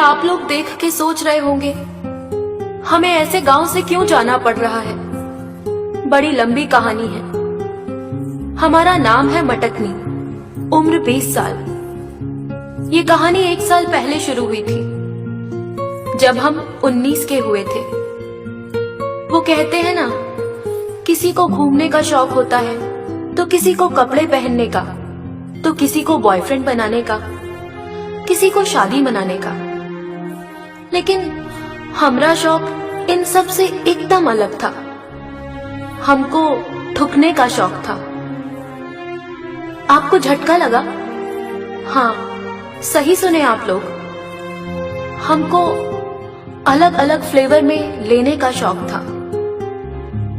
आप लोग देख के सोच रहे होंगे हमें ऐसे गांव से क्यों जाना पड़ रहा है। बड़ी लंबी कहानी है। हमारा नाम है मटकनी, उम्र 20 साल। ये कहानी 1 साल पहले शुरू हुई थी, जब हम 19 के हुए थे। वो कहते हैं ना, किसी को घूमने का शौक होता है, तो किसी को कपड़े पहनने का, तो किसी को बॉयफ्रेंड बनाने का, किसी को शादी मनाने का। लेकिन हमारा शौक इन सब से एकदम अलग था। हमको ठुकने का शौक था। आपको झटका लगा? हाँ, सही सुने आप लोग। हमको अलग अलग फ्लेवर में लेने का शौक था।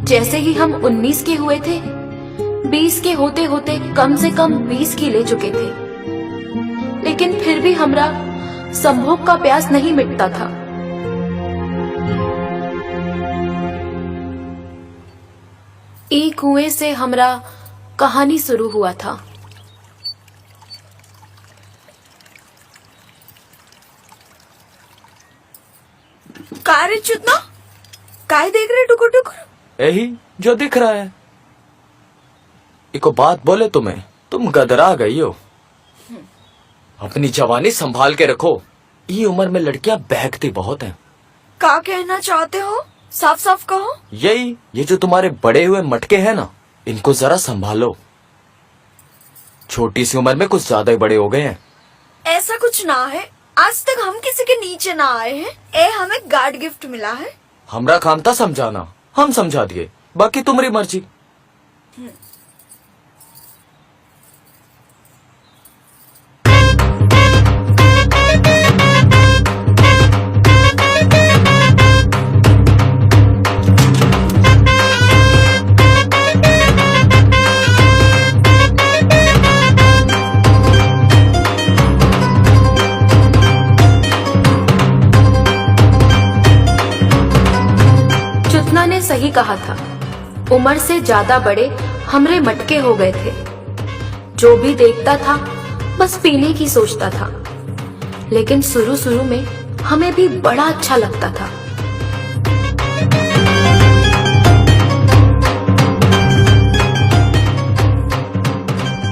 जैसे ही हम 19 के हुए थे, 20 के होते होते कम से कम 20 की ले चुके थे। लेकिन फिर भी हमरा संभोग का प्यास नहीं मिटता था। एक कुएं से हमरा कहानी शुरू हुआ था। का रे चुदना, काय देख रहे टुकुर टुकुर? यही जो दिख रहा है। एको बात बोले तुम्हें, तुम गदरा गई हो। अपनी जवानी संभाल के रखो। ये उम्र में लड़कियां बहकती बहुत हैं। का कहना चाहते हो? साफ साफ कहो। यही, ये जो तुम्हारे बड़े हुए मटके हैं ना, इनको जरा संभालो। छोटी सी उम्र में कुछ ज्यादा ही बड़े हो गए हैं। ऐसा कुछ ना है, आज तक हम किसी के नीचे ना आए हैं। ए हमें गार्ड गिफ्ट मिला है। हमरा काम था समझाना, हम समझा दिए, बाकी तुम्हारी मर्जी। चुतना ने सही कहा था। उम्र से ज्यादा बड़े हमरे मटके हो गए थे। जो भी देखता था बस पीने की सोचता था। लेकिन शुरू शुरू में हमें भी बड़ा अच्छा लगता था।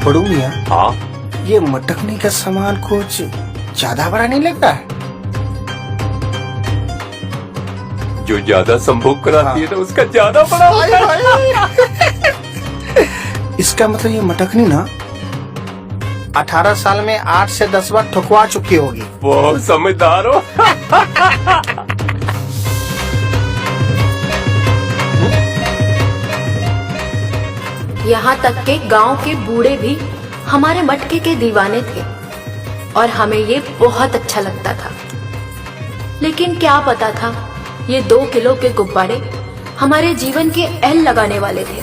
बड़ू मियाँ, हाँ, ये मटकने का सामान कुछ ज्यादा बड़ा नहीं लगता है? जो ज्यादा संभोग कराती है ना, उसका ज्यादा बड़ा होता है। इसका मतलब ये मटकनी ना 18 साल में 8 से 10 बार ठुकवा चुकी होगी। बहुत समझदार हो। यहाँ तक के गांव के बूढ़े भी हमारे मटके के दीवाने थे और हमें ये बहुत अच्छा लगता था। लेकिन क्या पता था, ये 2 किलो के गुब्बारे हमारे जीवन के एल लगाने वाले थे।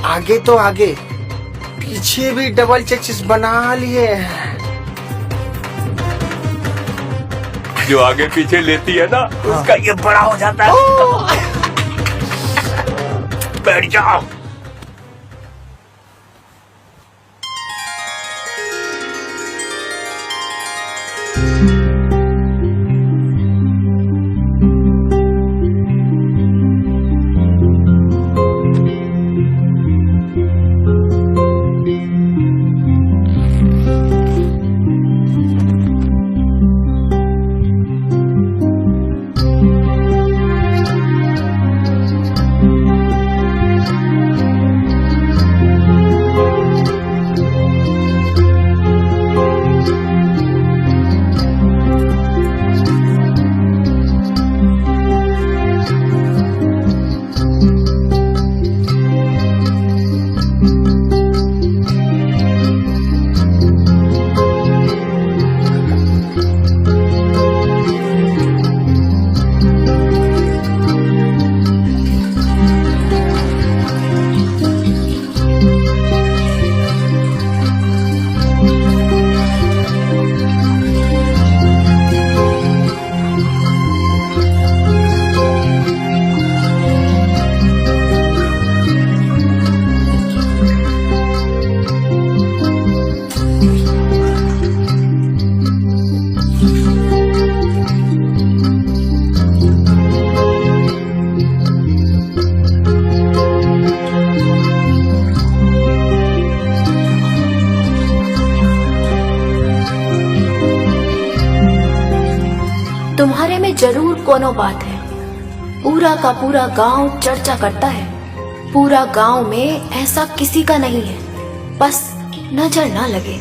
आगे तो आगे, पीछे भी डबल चेचिस बना लिए। जो आगे पीछे लेती है ना, उसका ये बड़ा हो जाता है। बैठ जाओ। दोनों बात है। पूरा का पूरा गांव चर्चा करता है। पूरा गांव में ऐसा किसी का नहीं है, बस नजर ना लगे।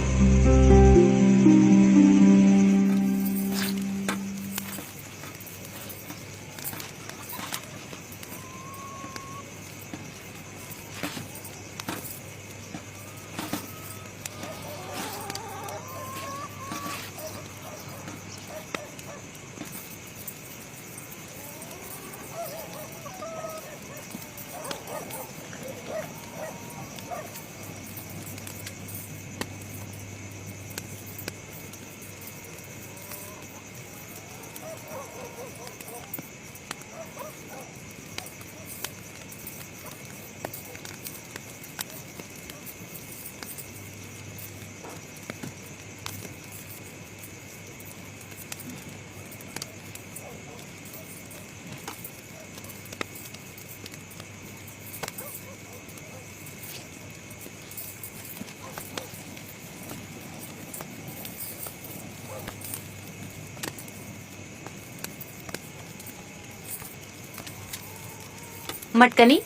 मटकनी,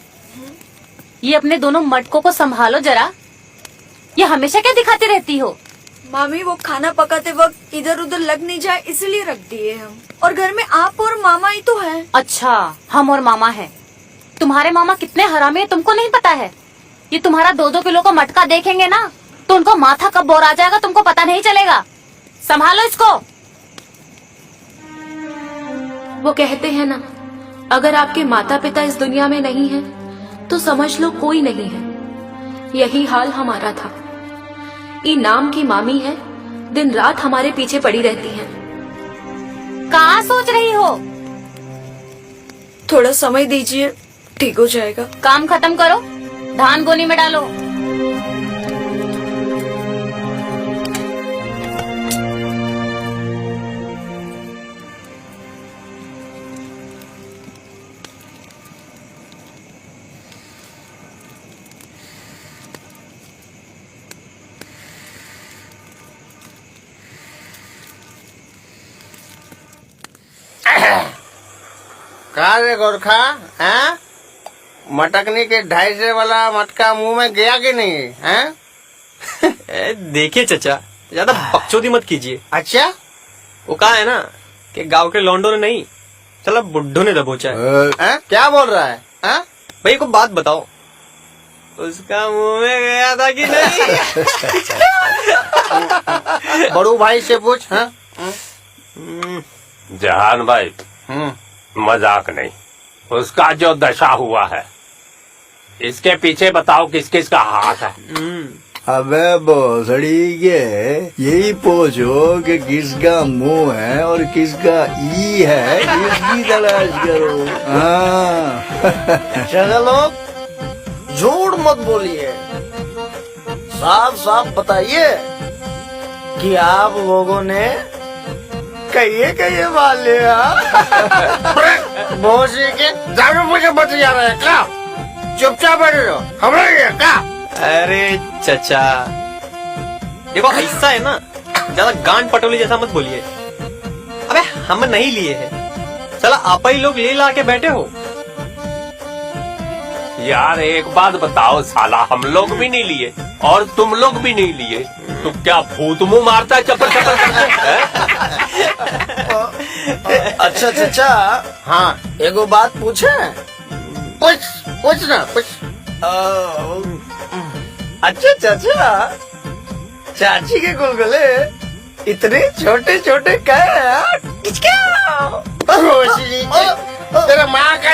ये अपने दोनों मटकों को संभालो जरा। ये हमेशा क्या दिखाती रहती हो? मामी वो खाना पकाते वक्त इधर उधर लग नहीं जाए इसलिए रख दिए हम। और घर में आप और मामा ही तो हैं। अच्छा, हम और मामा हैं। तुम्हारे मामा कितने हरामी है तुमको नहीं पता है? ये तुम्हारा 2-2 किलो का मटका देखेंगे ना तो उनको माथा कब बोर आ जाएगा तुमको पता नहीं चलेगा। संभालो इसको। वो कहते हैं ना, अगर आपके माता पिता इस दुनिया में नहीं है तो समझ लो कोई नहीं है। यही हाल हमारा था। ई नाम की मामी है, दिन रात हमारे पीछे पड़ी रहती हैं। कहाँ सोच रही हो? थोड़ा समय दीजिए, ठीक हो जाएगा। काम खत्म करो, धान गोनी में डालो। कहा रे गोरखा, हैं? मटकनी के 250 वाला मटका मुंह में गया कि नहीं, हैं? देखिए चचा, ज्यादा बकचोदी मत कीजिए। अच्छा, वो कहा है ना कि गांव के लौंडों ने नहीं, चला बुड्ढों ने दबोचा है। हैं? क्या बोल रहा है, हैं? भाई को बात बताओ, उसका मुंह में गया था कि नहीं? बड़ू भाई से पूछ, हैं? जहान भाई, मजाक नहीं, उसका जो दशा हुआ है इसके पीछे बताओ किस किस का हाथ है। अबे भोसड़ी के यही पूछो कि किसका मुंह है और किसका ई है, इसकी तलाश करो। हाँ। चलो झूठ मत बोलिए, साफ साफ बताइए कि आप लोगों ने कहिए मार लिया। भोसड़ी के दारू मुझे बच जा रहे हैं क्या? चुपचाप बैठे रहो, हमारे क्या? अरे चचा, देखो ऐसा है ना, ज्यादा गांड पटोली जैसा मत बोलिए। अबे हम नहीं लिए हैं, चला आप ही लोग ले ला के बैठे हो। यार एक बात बताओ साला, हम लोग भी नहीं लिए और तुम लोग भी नहीं लिए तो क्या भूत मुंह मारता है चप्पल चप्पल करके? अच्छा चचा, हाँ एगो बात पूछे? पूछ ना पूछ। अच्छा चाचा, चाची के गुलगुले इतने छोटे छोटे तेरा माँ का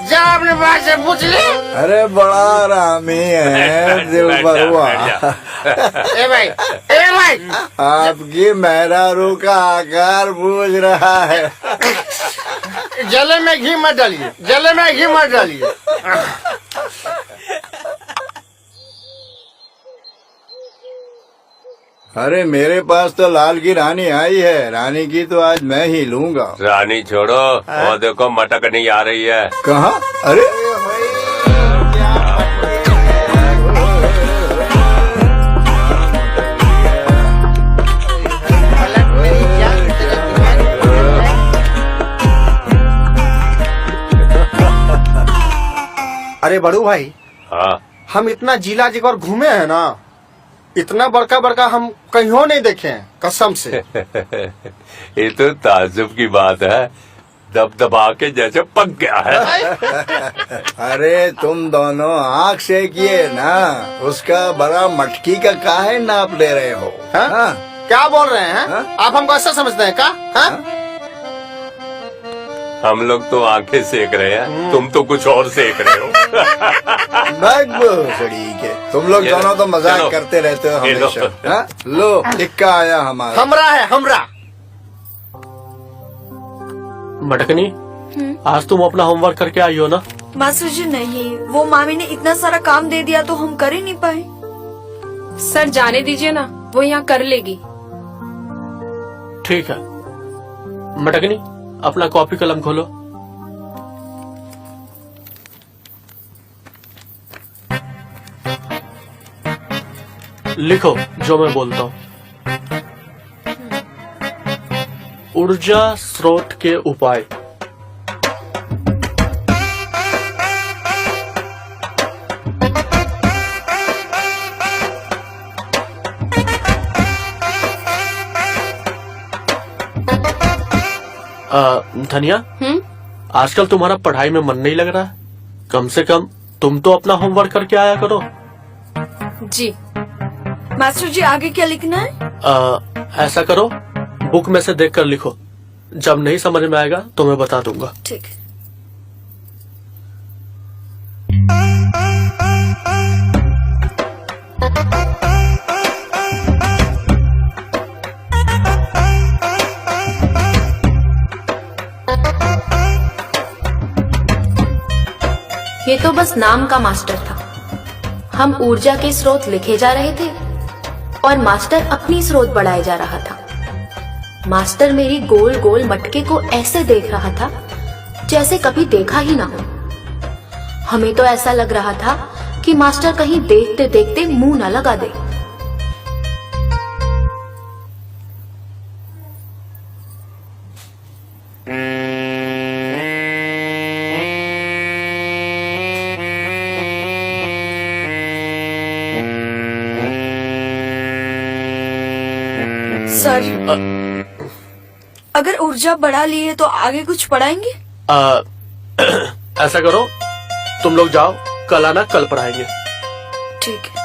जा अपने माँ से पूछ ले। अरे बड़ा रामी है दिल बरुआ। ए भाई आपकी मेहरारू का आकार पूछ रहा है। जले में घी मत डालिए, जले में घी मत डालिए। अरे मेरे पास तो लाल की रानी आई है, रानी की तो आज मैं ही लूंगा। रानी छोड़ो, वो देखो मटक नहीं आ रही है। कहाँ? अरे अरे बड़ू भाई, हाँ हम इतना जिला जिगर घूमे हैं ना, इतना बड़का बड़का हम कहीं नहीं देखे हैं, कसम से। ये तो ताज्जुब की बात है, दबदबा के जैसे पक गया है। अरे तुम दोनों आँख से किए ना, उसका बड़ा मटकी का काहे नाप ले रहे हो? हाँ? हाँ? क्या बोल रहे हैं? हाँ? आप हमको ऐसा समझते हैं क्या? हाँ? हम लोग तो आंखें सेक रहे हैं, तुम तो कुछ और सेक रहे हो। तुम लोग ये दोनों तो चलो। मजाक करते रहते हो ये लो। हमेशा। हाँ? लो टिक्का आया हमारा। हमरा है, हमरा। मटकनी, आज तुम अपना होमवर्क करके आई हो ना? मास्टर जी नहीं, वो मामी ने इतना सारा काम दे दिया तो हम कर ही नहीं पाए। सर जाने दीजिए ना, वो यहाँ कर लेगी। ठीक है। मटकनी, अपना कॉपी कलम खोलो। लिखो जो मैं बोलता हूँ। ऊर्जा स्रोत के उपाय। धनिया, आजकल तुम्हारा पढ़ाई में मन नहीं लग रहा है? कम से कम तुम तो अपना होमवर्क करके आया करो। जी। मास्टर जी आगे क्या लिखना है? ऐसा करो, बुक में से देखकर लिखो। जब नहीं समझ में आएगा तो मैं बता दूंगा। ठीक है। ये तो बस नाम का मास्टर था। हम ऊर्जा के स्रोत लिखे जा रहे थे और मास्टर अपनी स्रोत बढ़ाए जा रहा था। मास्टर मेरी गोल गोल मटके को ऐसे देख रहा था जैसे कभी देखा ही ना हो। हमें तो ऐसा लग रहा था कि मास्टर कहीं देखते देखते मुंह न लगा दे। सर, अगर ऊर्जा बढ़ा ली है तो आगे कुछ पढ़ाएंगे? ऐसा करो, तुम लोग जाओ, कल आना, कल पढ़ाएंगे। ठीक है।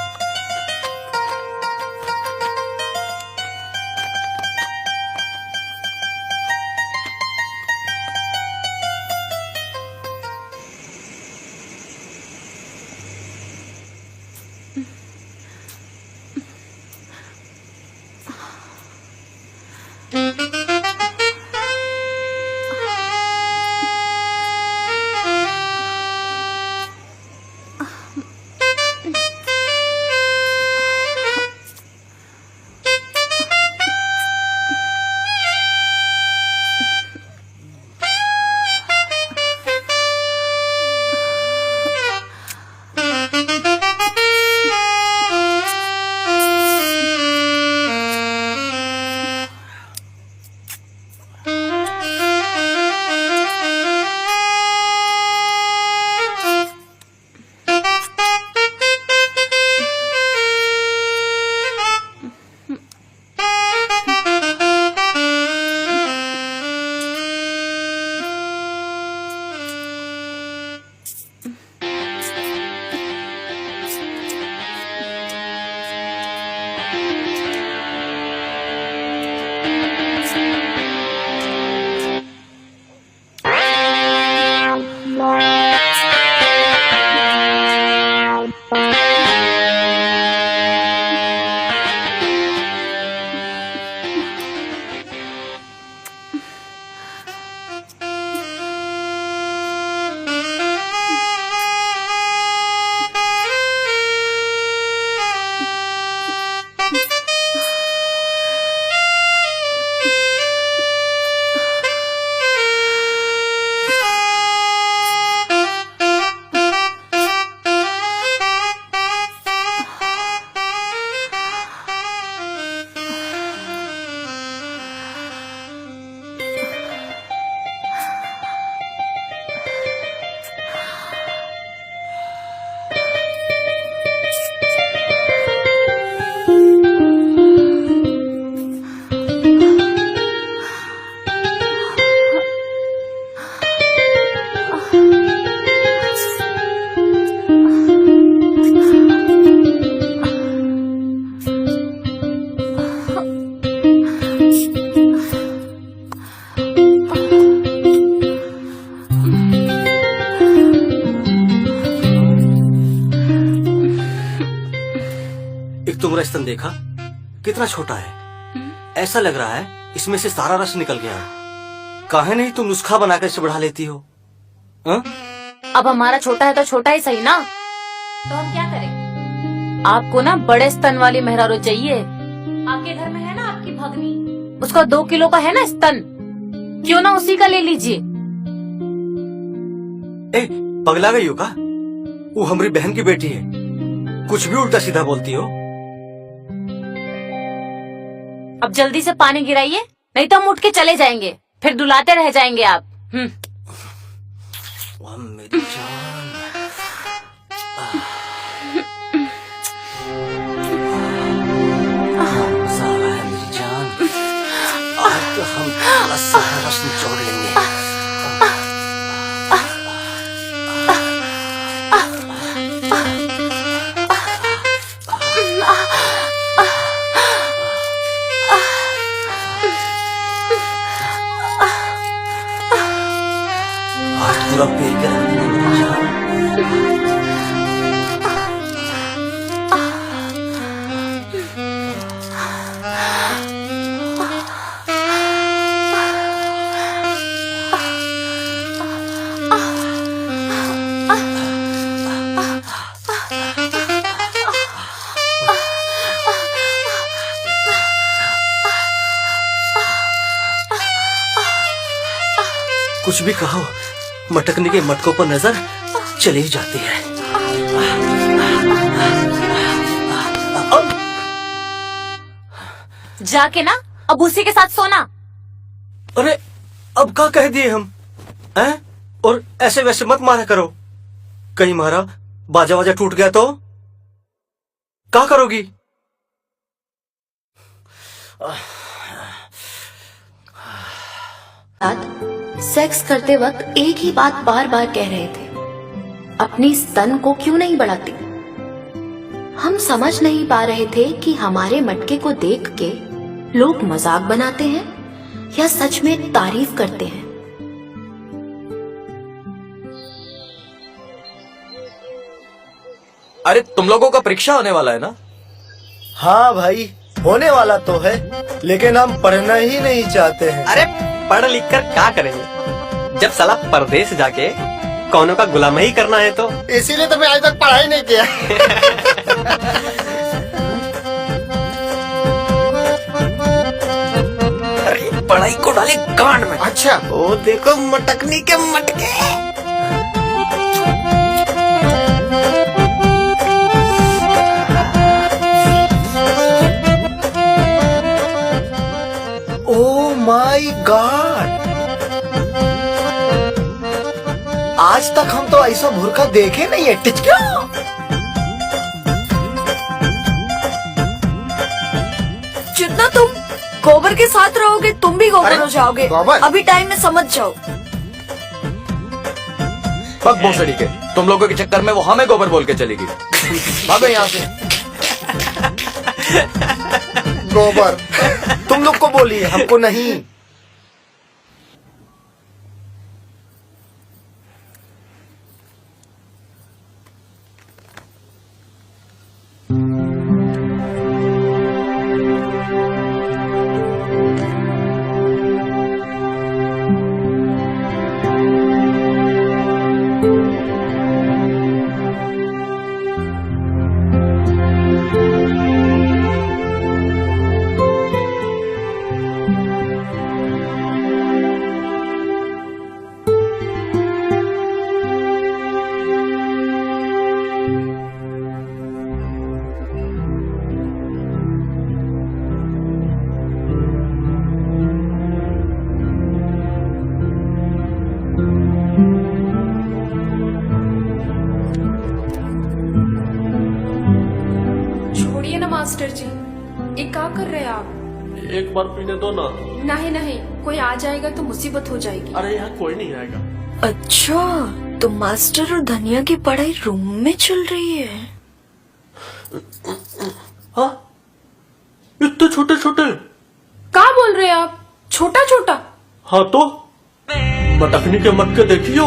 स्तन देखा, कितना छोटा है। ऐसा लग रहा है इसमें से सारा रस निकल गया है। काहे नहीं तुम नुस्खा बनाकर इसे बढ़ा लेती हो? हा? अब हमारा छोटा है तो छोटा ही सही ना, तो हम क्या करें? आपको ना बड़े स्तन वाली मेहरारू चाहिए। आपके घर में है ना आपकी भगनी, उसका 2 किलो का है ना स्तन, क्यों ना उसी का ले लीजिए। ए, पगला गई हो का? वो हमारी बहन की बेटी है, कुछ भी उल्टा सीधा बोलती हो। अब जल्दी से पानी गिराइए, नहीं तो हम उठ के चले जाएंगे, फिर दुलाते रह जाएंगे आप। वाह मेरी जान। मजा आ रहा है मेरी जान। आज तो हम पूरा सारा रस निचोड़ लेंगे। आज पूरा पी के रखेंगे मेरी जान। कुछ भी कहो, मटकने के मटकों पर नजर चली जाती है। जाके ना अब उसी के साथ सोना। अरे अब क्या कह दिए हम हैं? और ऐसे वैसे मत मारा करो, कहीं मारा बाजा वाजा टूट गया तो क्या करोगी? सेक्स करते वक्त एक ही बात बार बार कह रहे थे, अपनी स्तन को क्यों नहीं बढ़ाती। हम समझ नहीं पा रहे थे कि हमारे मटके को देख के लोग मजाक बनाते हैं या सच में तारीफ करते हैं। अरे तुम लोगों का परीक्षा होने वाला है ना? हाँ भाई, होने वाला तो है, लेकिन हम पढ़ना ही नहीं चाहते हैं। अरे पढ़ लिख कर क्या करेंगे, जब साला परदेश जाके कौनों का गुलाम ही करना है तो। इसीलिए तो मैं आज तक पढ़ाई नहीं किया। अरे पढ़ाई को डाले गांड में। अच्छा, वो देखो मटकनी के मटके। ओह माय गॉड, आज तक हम तो ऐसा भुरका देखे नहीं है। टिचका जितना तुम गोबर के साथ रहोगे तुम भी गोबर अरे, हो जाओगे। गोबर? अभी टाइम में समझ जाओ। पग भोसड़ी के, तुम लोगों के चक्कर में वो हमें गोबर बोल के चलेगी। भागो यहाँ से। गोबर तुम लोग को बोलिए, हमको नहीं। छोड़िए ना मास्टर जी, ये क्या कर रहे हैं आप? एक बार पीने दो ना। नहीं नहीं, कोई आ जाएगा तो मुसीबत हो जाएगी। अरे यहाँ कोई नहीं आएगा। अच्छा, तो मास्टर और धनिया की पढ़ाई रूम में चल रही है। हाँ, इतने छोटे छोटे। क्या बोल रहे हैं आप? छोटा छोटा? हाँ तो मटकनी के मटके देखियो,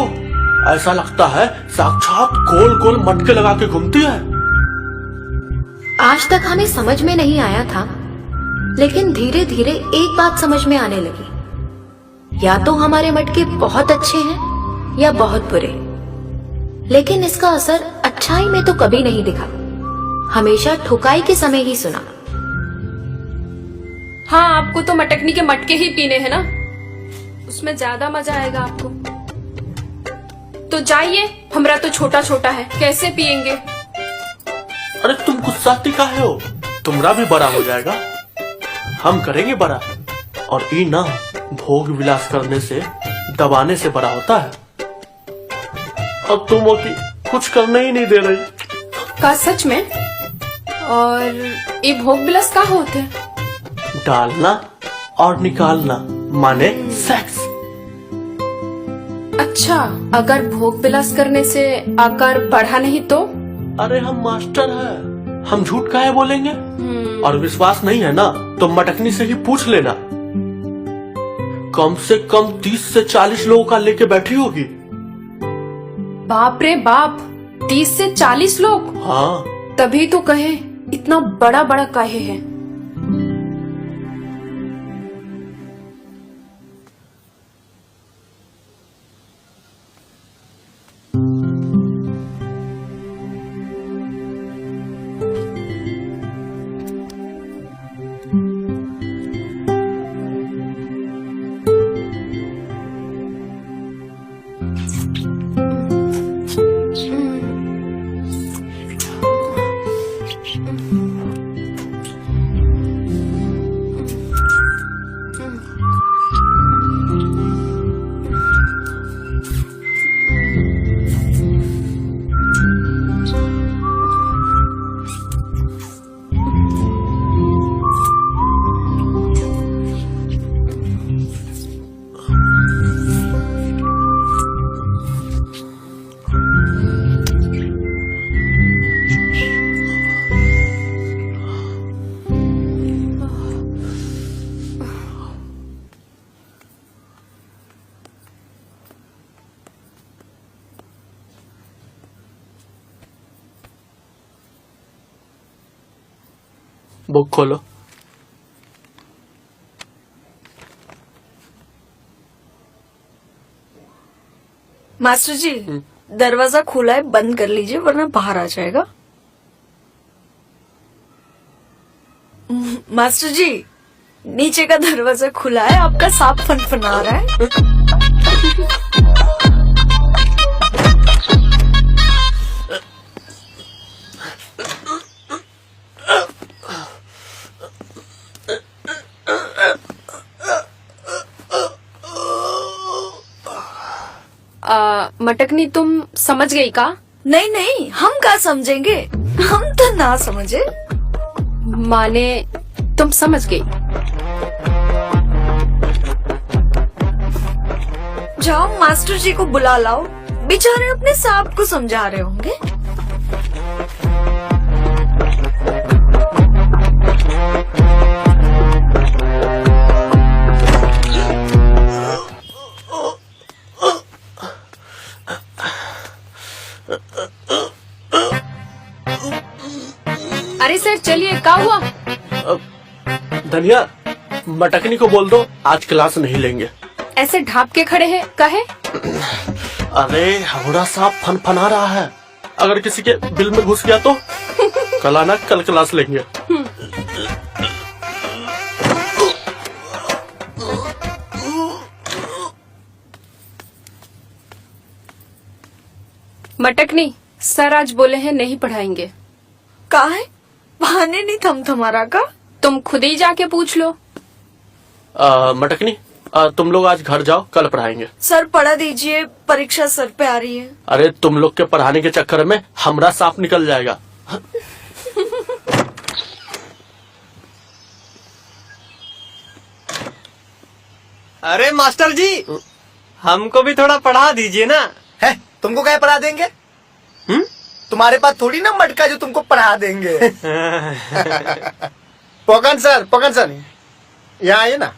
ऐसा लगता है साक्षात गोल गोल मटके लगा के घूमती है। आज तक हमें समझ में नहीं आया था, लेकिन धीरे धीरे एक बात समझ में आने लगी। या तो हमारे मटके बहुत अच्छे हैं या बहुत बुरे, लेकिन इसका असर अच्छाई में तो कभी नहीं दिखा, हमेशा ठुकाई के समय ही सुना। हाँ, आपको तो मटकनी के मटके ही पीने हैं ना, उसमें ज्यादा मजा आएगा आपको। तो जाइए, हमरा तो छोटा छोटा है, कैसे पिएंगे? अरे तुम गुस्साती काहे हो? तुमरा भी बड़ा हो जाएगा, हम करेंगे बड़ा। और ई ना भोग विलास करने से, दबाने से बड़ा होता है। अब तुम हो कि कुछ करने ही नहीं दे रही। का सच में? और ये भोग बिलस का होते हैं? डालना और निकालना, माने सेक्स। अच्छा, अगर भोग बिलास करने से आकार बढ़ा नहीं तो? अरे हम मास्टर हैं, हम झूठ काहे बोलेंगे? और विश्वास नहीं है ना तो मटकनी से ही पूछ लेना। कम से कम 30 से 40 लोगों का लेके बैठी होगी। बाप रे बाप, 30 से 40 लोग? हाँ, तभी तो कहे इतना बड़ा बड़ा काहे है। बुक खोलो। मास्टर जी, दरवाजा खुला है, बंद कर लीजिए वरना बाहर आ जाएगा। मास्टर जी, नीचे का दरवाजा खुला है, आपका सांप फनफना रहा है। मटकनी तुम समझ गई का? नहीं नहीं, हम क्या समझेंगे, हम तो ना समझे। माने तुम समझ गई। जाओ मास्टर जी को बुला लाओ, बेचारे अपने सांप को समझा रहे होंगे। अरे सर चलिए, क्या हुआ? धनिया, मटकनी को बोल दो आज क्लास नहीं लेंगे। ऐसे ढाप के खड़े हैं, कहे? अरे हमारा सांप फनफना रहा है, अगर किसी के बिल में घुस गया तो कल आना, कल क्लास लेंगे। मटकनी, सर आज बोले हैं नहीं पढ़ाएंगे। का है? बहाने नहीं थमथमारा का? तुम खुद ही जाके पूछ लो। मटकनी, तुम लोग आज घर जाओ, कल पढ़ाएंगे। सर पढ़ा दीजिए, परीक्षा सर पे आ रही है। अरे तुम लोग के पढ़ाने के चक्कर में हमरा सांप निकल जाएगा। अरे मास्टर जी, हमको भी थोड़ा पढ़ा दीजिए ना। है तुमको क्या पढ़ा देंगे? तुम्हारे पास थोड़ी ना मटका जो तुमको पढ़ा देंगे। पकन सर यहाँ आइए ना।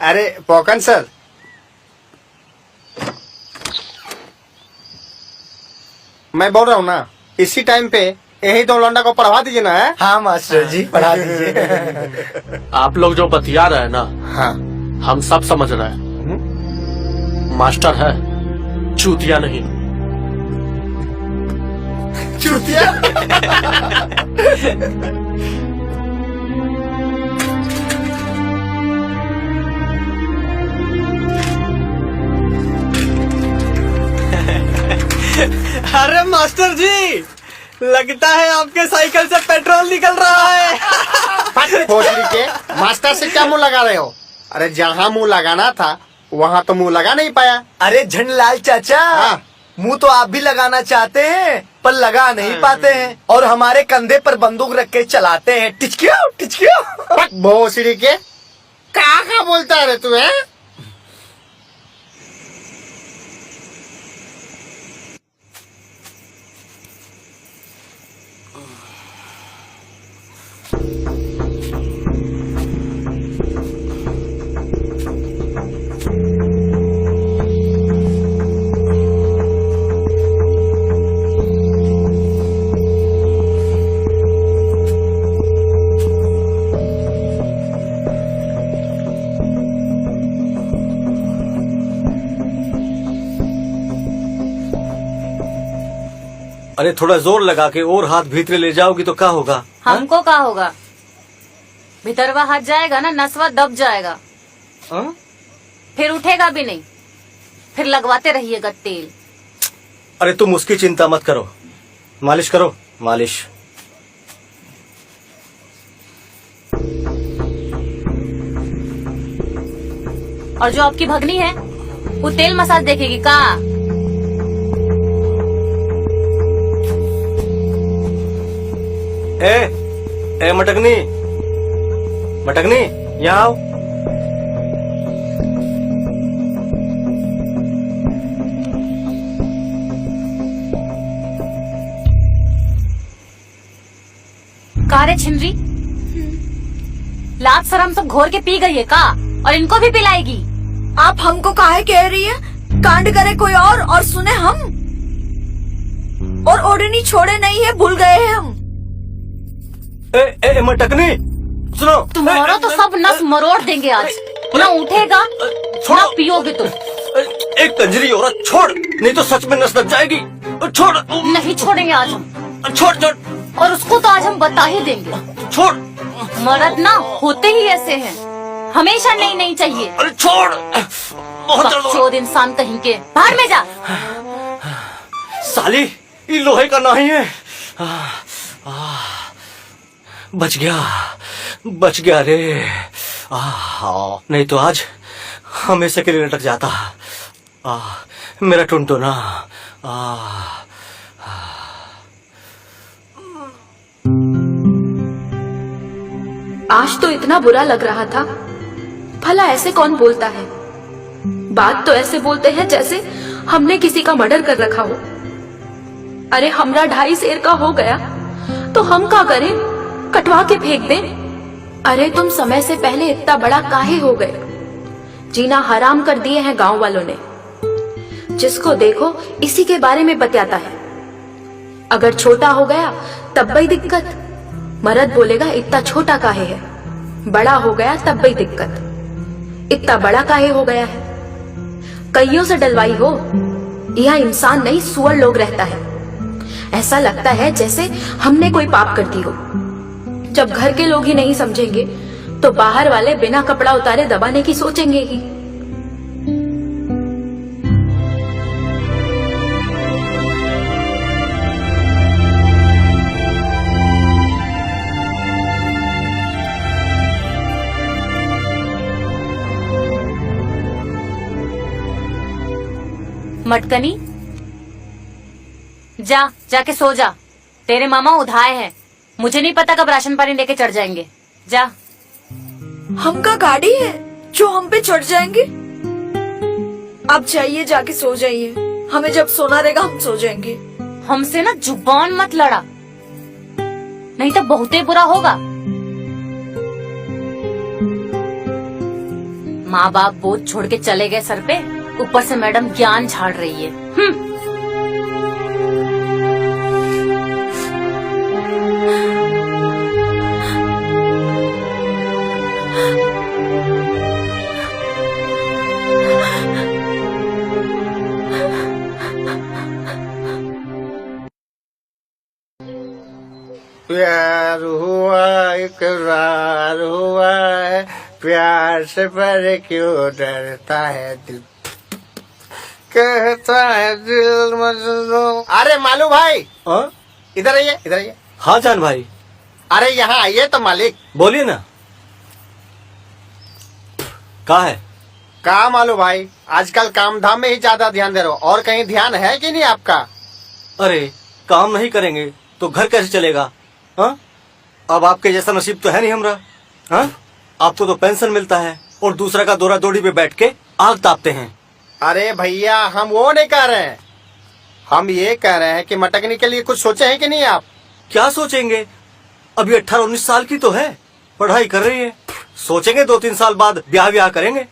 अरे पकन सर, मैं बोल रहा हूँ ना, इसी टाइम पे यही दो लौंडा को पढ़वा दीजिए ना। है हाँ मास्टर जी, पढ़ा दीजिए। आप लोग जो बतिया रहे हैं ना, हाँ हम सब समझ रहे हैं। मास्टर है, चूतिया नहीं। चूतिया। अरे मास्टर जी, लगता है आपके साइकिल से पेट्रोल निकल रहा है। भोसड़ी के मास्टर से क्या मुंह लगा रहे हो? अरे जहाँ मुंह लगाना था वहाँ तो मुंह लगा नहीं पाया। अरे झंडलाल चाचा, हाँ। मुंह तो आप भी लगाना चाहते हैं पर लगा नहीं पाते हैं, और हमारे कंधे पर बंदूक रख के चलाते हैं। टिचकियो टिचकियो। भोसड़ी के क्या बोलता है तू? है अरे थोड़ा जोर लगा के और हाथ भीतर ले जाओगी तो क्या होगा? हमको क्या होगा? भीतरवा हाथ जाएगा ना, नसवा दब जाएगा। हाँ? फिर उठेगा भी नहीं, फिर लगवाते रहिएगा तेल। अरे तुम उसकी चिंता मत करो, मालिश करो, मालिश। और जो आपकी भगनी है वो तेल मसाज देखेगी का? ए मटकनी, मटकनी, यहाँ आओ। कारे छिनरी, लात शरम सब घोर के पी गई है का? और इनको भी पिलाएगी? आप हमको काहे कह रही है? कांड करे कोई और सुने हम। और ओढ़नी छोड़े नहीं है, भूल गए हैं हम। ए मटकनी, सुनो। तुम्हारा तो सब नस मरोड़ देंगे आज। ना उठेगा ना पियोगे तुम। एक कंजरी औरत, छोड़, नहीं तो सच में नस लग जाएगी। छोड़। नहीं छोड़ेंगे आज हम। छोड़ छोड़। और उसको तो आज हम बता ही देंगे। छोड़। मर्द ना होते ही ऐसे हैं, हमेशा नहीं नहीं चाहिए। अरे छोड़, बहुत दर्द हो रहा। बकचोद इंसान कहीं के, बाहर में जा। साली, ये लोहे का नहीं है। बच गया रे। नहीं तो आज हमेशा के लिए लटक जाता। मेरा टुनटुना। आज तो इतना बुरा लग रहा था, भला ऐसे कौन बोलता है? बात तो ऐसे बोलते हैं जैसे हमने किसी का मर्डर कर रखा हो। अरे हमरा 2.5 सेर का हो गया तो हम क्या करें? कटवा के फेंक दें? अरे तुम समय से पहले इतना बड़ा काहे हो गए? जीना हराम कर दिए हैं गांव वालों ने। जिसको देखो इसी के बारे में बतियाता है। अगर छोटा हो गया तब भी दिक्कत। मर्द बोलेगा इतना छोटा काहे है, बड़ा हो गया तब भी दिक्कत। इतना बड़ा काहे हो गया है? कईयों से डलवाई हो। यहाँ इंसान नहीं सुअर लोग रहता है। ऐसा लगता है जैसे हमने कोई पाप कर दी हो। जब घर के लोग ही नहीं समझेंगे तो बाहर वाले बिना कपड़ा उतारे दबाने की सोचेंगे ही। मटकनी, जाके सो जा। तेरे मामा उधाए हैं, मुझे नहीं पता कब राशन पानी लेके चढ़ जाएंगे। जा। हमका गाड़ी है जो हम पे चढ़ जाएंगे? आप जाइए, जाके सो जाइए। हमें जब सोना रहेगा हम सो जाएंगे। हमसे ना जुबान मत लड़ा, नहीं तो बहुत ही बुरा होगा। माँ बाप बोझ छोड़ के चले गए सर पे, ऊपर से मैडम ज्ञान झाड़ रही है। प्यार हुआ इकरार हुआ है, प्यार से पर क्यों डरता है दिल, कहता है दिल मजनू। अरे मालू भाई, हाँ इधर आइए, इधर आइए। हाँ जान भाई, अरे यहाँ आइए तो मालिक। बोलिए ना। कहाँ है? कहा मालू भाई, आजकल काम धाम में ही ज्यादा ध्यान दे रहे हो, और कहीं ध्यान है कि नहीं आपका? अरे काम नहीं करेंगे तो घर कैसे चलेगा? हाँ, अब आपके जैसा नसीब तो है नहीं हमरा। हाँ, आपको तो पेंशन मिलता है और दूसरा का दौरा दौड़ी पे बैठ के आग तापते हैं। अरे भैया, हम वो नहीं कह रहे हैं, हम ये कह रहे हैं कि मटकनी के लिए कुछ सोचे हैं कि नहीं आप? क्या सोचेंगे, अभी 18-19 साल की तो है, पढ़ाई कर रही है, सोचेंगे 2-3 साल बाद ब्याह करेंगे।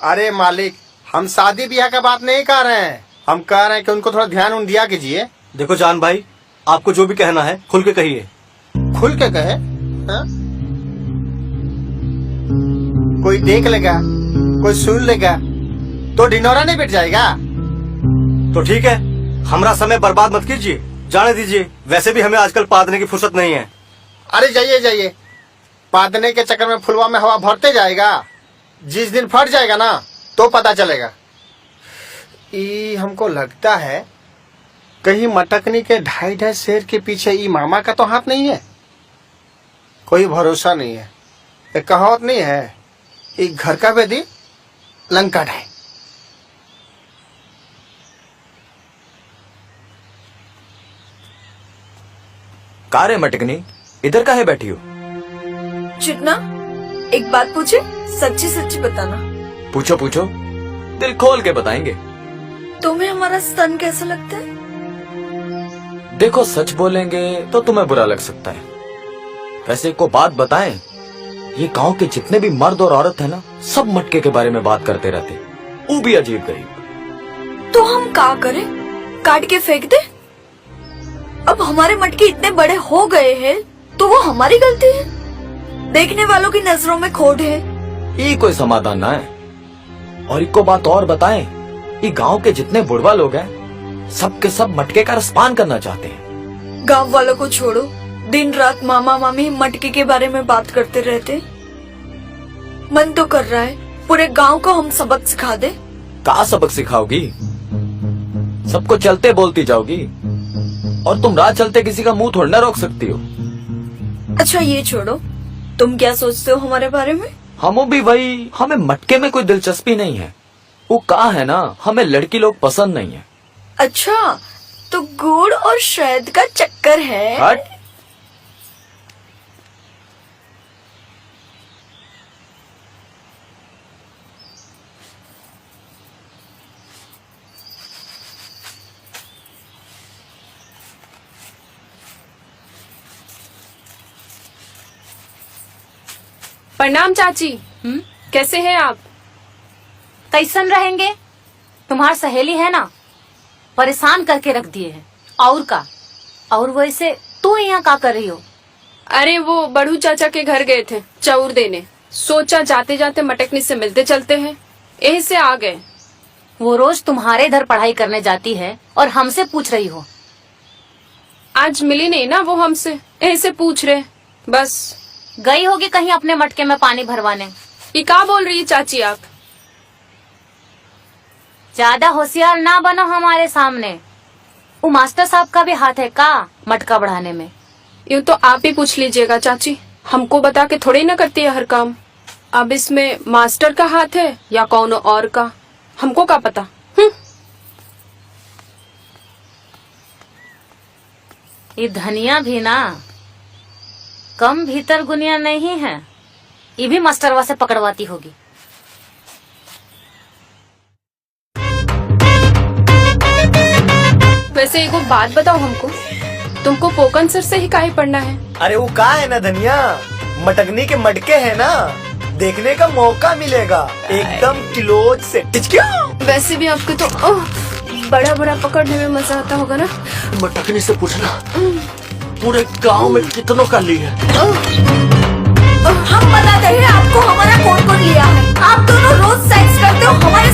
अरे मालिक, हम शादी ब्याह का बात नहीं कर रहे हैं, हम कह रहे हैं कि उनको थोड़ा ध्यान दिया कीजिए। देखो जान भाई, आपको जो भी कहना है खुल के कहिए। खुल के कहे? हाँ? कोई देख लेगा, कोई सुन लेगा तो ढिंढोरा नहीं बिट जाएगा। तो ठीक है, हमारा समय बर्बाद मत कीजिए, जाने दीजिए, वैसे भी हमें आजकल पादने की फुर्सत नहीं है। अरे जाइए जाइए, पादने के चक्कर में फुलवा में हवा भरते जाएगा, जिस दिन फट जाएगा ना तो पता चलेगा। ये हमको लगता है कहीं मटकनी के 2.5 शेर के पीछे ई मामा का तो हाथ नहीं है। कोई भरोसा नहीं है, एक कहावत नहीं है, एक घर का बेदी लंका ढाई। का रे मटकनी, इधर काहे बैठी हो? चिकना, एक बात पूछे, सच्ची सच्ची बताना। पूछो पूछो, दिल खोल के बताएंगे। तुम्हें हमारा स्तन कैसा लगता है? देखो, सच बोलेंगे तो तुम्हें बुरा लग सकता है, वैसे को बात बताएं, ये गांव के जितने भी मर्द और औरत है ना, सब मटके के बारे में बात करते रहते, वो भी अजीब गरीब। तो हम क्या करें, काट के फेंक दे? अब हमारे मटके इतने बड़े हो गए हैं तो वो हमारी गलती है? देखने वालों की नजरों में खोट है। ये कोई समाधान ना है। और एक को बात और बताएं, ये गांव के जितने बुढ़वा लोग हैं, सब के सब मटके का रसपान करना चाहते हैं। गांव वालों को छोड़ो, दिन रात मामा मामी मटके के बारे में बात करते रहते। मन तो कर रहा है पूरे गांव को हम सबक सिखा दे। का सबक सिखाओगी? सबको चलते बोलती जाओगी, और तुम राह चलते किसी का मुंह थोड़ी ना रोक सकती हो। अच्छा ये छोड़ो, तुम क्या सोचते हो हमारे बारे में? हम भी वही, हमें मटके में कोई दिलचस्पी नहीं है। वो कहा है ना, हमें लड़की लोग पसंद नहीं है। अच्छा, तो गुड़ और शहद का चक्कर है। हट। प्रणाम चाची। कैसे हैं आप? कैसन रहेंगे, तुम्हार सहेली है ना, परेशान करके रख दिए है। और का, और वैसे तू यहाँ का कर रही हो? अरे वो बड़ू चाचा के घर गए थे चाउर देने, सोचा जाते जाते मटकनी से मिलते चलते हैं, यही से आ गए। वो रोज तुम्हारे इधर पढ़ाई करने जाती है और हमसे पूछ रही हो? आज मिली नहीं ना वो हमसे, यही से पूछ रहे। बस गई होगी कहीं अपने मटके में पानी भरवाने। ये क्या बोल रही है चाची आप? ज्यादा होशियार ना बनो हमारे सामने। वो मास्टर साहब का भी हाथ है का मटका बढ़ाने में? यूँ तो आप ही पूछ लीजिएगा चाची, हमको बता के थोड़ी ना करती है हर काम। अब इसमें मास्टर का हाथ है या कौन और का, हमको क्या पता। ये धनिया भी ना कम भीतर गुनिया नहीं है, ये भी मास्टरवा से पकड़वाती होगी। वैसे एक बात बताओ हमको, तुमको पोकन सर से ही काहे पढ़ना है? अरे वो कहा है ना धनिया, मटकनी के मटके है ना, देखने का मौका मिलेगा एकदम क्लोज से। वैसे भी आपको तो बड़ा बड़ा पकड़ने में मजा आता होगा ना। मटकनी से पूछना, पूरे गांव में कितनों का ली है। हम बताते हैं आपको हमारा कौन कौन लिया है। आप दोनों रोज सेक्स करते हो, हमारे